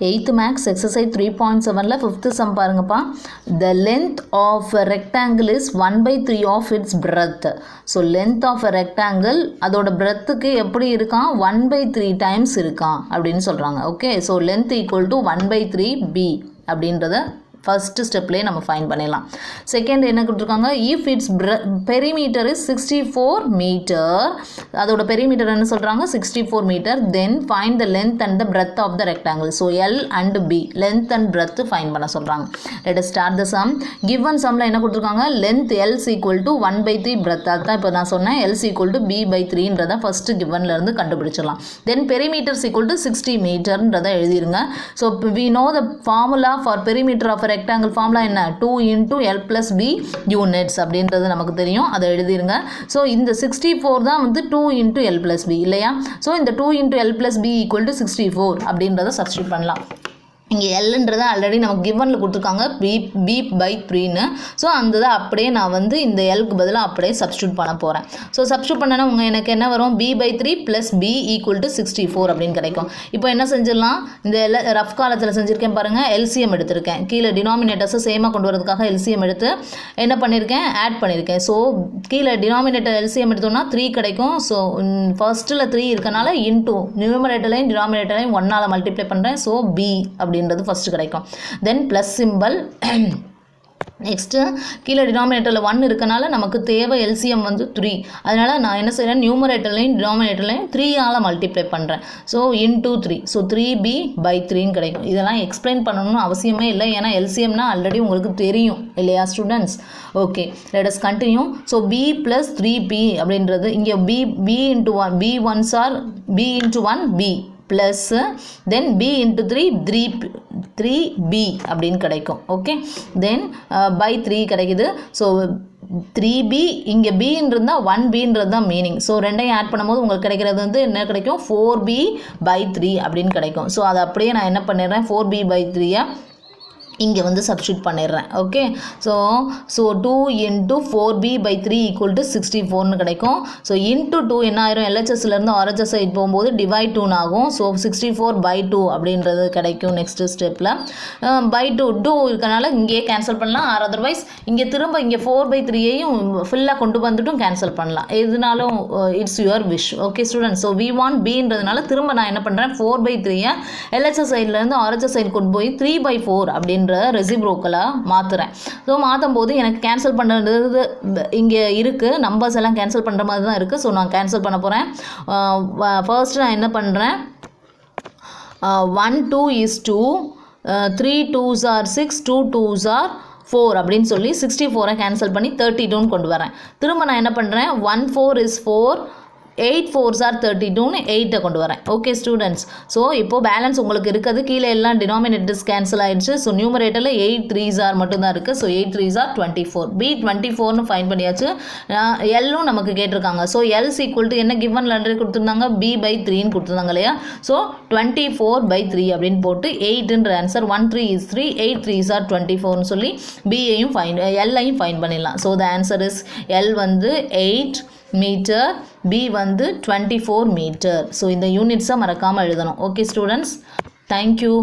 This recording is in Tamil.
8th max exercise 3.7ல 5th sum பாருங்கப்பா. The length of a rectangle is 1/3 of its breadth. So length of a rectangle அதோட breadthக்கு எப்படி இருக்கான் 1/3 times இருக்கான் அப்படின்னு சொல்றாங்க. Okay, so length equal to 1/3 b அப்படின்றத ஃபர்ஸ்ட் ஸ்டெப்லேயே நம்ம ஃபைன் பண்ணிடலாம். செகண்ட் என்ன கொடுத்துருக்காங்க, if it's perimeter is 64 metre, அதோட பெரிமீட்டர் என்ன சொல்கிறாங்க 64 metre, then find the length and the breadth of the rectangle. So L and B length and breadth find பண்ண சொல்கிறாங்க. Let us start the sum. Given சம்மில் என்ன கொடுத்துருக்காங்க, length L's equal to 1/3 breadth, அதுதான் இப்போ நான் சொன்னேன். எல்ஸ் ஈக்குவல் டு b/3ன்றதை ஃபஸ்ட்டு கிவன்லேருந்து கண்டுபிடிச்சிடலாம். தென் பெரிமீட்டர்ஸ் ஈக்குவல் டு 60 மீட்டர்ன்றதை எழுதிருங்க. So we know the formula for perimeter of rectangle formula என்ன, 2 × L + B யூனிட்ஸ் அப்படின்றது நமக்கு தெரியும், அதை எழுதிருங்க. ஸோ இந்த 64 தான் வந்து 2 × L + B இல்லையா. ஸோ இந்த 2 × L + B = 64 அப்படின்றத சப்ஸ்டியூட் பண்ணலாம். இங்கே எல்ன்றதை ஆல்ரெடி நமக்கு கிவனில் கொடுத்துருக்காங்க b/3ன்னு. ஸோ அந்த இதை அப்படியே நான் வந்து இந்த எல்க்கு பதிலாக அப்படியே சப்ஸ்டியூட் பண்ண போகிறேன். ஸோ சப்ஸ்டியூட் பண்ணனா எனக்கு என்ன வரும், b/3 + b = 64 அப்படின்னு கிடைக்கும். இப்போ என்ன செஞ்சிடலாம், இந்த ரஃப் காலத்தில் செஞ்சுருக்கேன் பாருங்கள், எல்சிஎம் எடுத்திருக்கேன். கீழே டினாமினேட்டர்ஸை சேமாக கொண்டு வரதுக்காக எல்சிஎம் எடுத்து என்ன பண்ணியிருக்கேன், ஆட் பண்ணியிருக்கேன். ஸோ கீழே டினாமினேட்டர் எல்சிஎம் எடுத்தோம்னா 3 கிடைக்கும். ஸோ ஃபர்ஸ்ட்டில் 3 இருக்கனால இன்டூ நியூமரேட்டர்லையும் டினாமினேட்டர்லையும் 1ஆல் மல்டிப்ளை பண்ணுறேன். ஸோ b அப்படின்றது ஃபஸ்ட்டு கிடைக்கும். தென் ப்ளஸ் சிம்பிள். நெக்ஸ்ட்டு கீழே டினாமினேட்டரில் 1 இருக்கனால நமக்கு தேவை எல்சிஎம் வந்து 3. அதனால் நான் என்ன செய்கிறேன், நியூமரேட்டர்லையும் டினாமினேட்டர்லையும் 3ஆல் மல்டிப்ளை பண்ணுறேன். ஸோ இன்டூ 3, ஸோ 3b/3ன்னு கிடைக்கும். இதெல்லாம் எக்ஸ்பிளைன் பண்ணணும்னு அவசியமே இல்லை, ஏன்னா எல்சிஎம்னா ஆல்ரெடி உங்களுக்கு தெரியும் இல்லையா students. Okay, let us continue. So b + 3b அப்படின்றது இங்கே b × 1 b 1s are b × 1 b plus then b × 3b அப்படின்னு கிடைக்கும். ஓகே, தென் /3 கிடைக்குது. ஸோ 3b இங்கே bன்றது தான் 1bன்றது தான் மீனிங். ஸோ ரெண்டையும் ஆட் பண்ணும்போது உங்களுக்கு கிடைக்கிறது வந்து என்ன கிடைக்கும், 4b/3 அப்படின்னு கிடைக்கும். ஸோ அதை அப்படியே நான் என்ன பண்ணிடுறேன், 4b/3 இங்கே வந்து சப்ஸ்டியூட் பண்ணிடுறேன். ஓகே, ஸோ 2 × 4b/3 = 64ன்னு கிடைக்கும். ஸோ இன்ட்டு 2 என்ன ஆயிரும், எல்ஹெச்எஸ்லேருந்து ஆர்ஹெச்எஸ் சைட் போகும்போது டிவைட் 2 ஆகும். ஸோ 64/2 அப்படின்றது கிடைக்கும். நெக்ஸ்ட் ஸ்டெப்பில் /2 இருக்கனால இங்கேயே கேன்சல் பண்ணலாம். ஆர் அதர்வைஸ் இங்கே திரும்ப இங்கே 4/3யையும் ஃபுல்லாக கொண்டு வந்துட்டும் கேன்சல் பண்ணலாம். எதுனாலும் it's your wish. Okay students, so v want bன்றதுனால திரும்ப நான் என்ன பண்ணுறேன், 4/3 எல்ஹெச்எஸ் சைட்லேருந்து ஆர்ஹெச்எஸ் சைடு கொண்டு போய் 3/4 அப்படின்னு ரெசிப்ரோக்கலாக மாற்றுறேன். ஸோ மாற்றும் போது எனக்கு கேன்சல் பண்ணுறது இங்கே இருக்குது, நம்பர்ஸ் எல்லாம் கேன்சல் பண்ணுற மாதிரி தான் இருக்குது. ஸோ நான் கேன்சல் பண்ண போகிறேன். ஃபர்ஸ்ட் நான் என்ன பண்ணுறேன், 1 2 is 2, 3 2s are 6, 2 2s are 4 அப்படின்னு சொல்லி 64 கேன்சல் பண்ணி 32ன்னு கொண்டு வரேன். திரும்ப நான் என்ன பண்ணுறேன், 1 4 is 4, 8 4s are 32ன்னு 8 கொண்டு வரேன். ஓகே ஸ்டூடெண்ட்ஸ், ஸோ இப்போது பேலன்ஸ் உங்களுக்கு இருக்குது, கீழே எல்லாம் டினாமினேட்டர்ஸ் கேன்சல் ஆகிடுச்சு. ஸோ நியூமரேட்டரில் 8 3s are மட்டும்தான் இருக்குது. ஸோ 8 3s are 24, b/24ன்னு ஃபைன் பண்ணியாச்சு. எல்லும் நமக்கு கேட்டிருக்காங்க. ஸோ எல்ஸ் ஈக்குவல் டு என்ன கிவன் ஆல்ரெடி கொடுத்துருந்தாங்க, b/3ன்னு கொடுத்துருந்தாங்க இல்லையா. ஸோ 24/3 அப்படின்னு போட்டு 8ன்ற ஆன்சர் 1 3 is 3, 8 3s are 24ன்னு சொல்லி பியையும் ஃபைன் எல்லையும் ஃபைன் பண்ணிடலாம். So the answer is L வந்து 8 மீட்டர், b வந்து 24 மீட்டர். ஸோ இந்த யூனிட்ஸை மறக்காமல் எழுதணும். Okay students, thank you.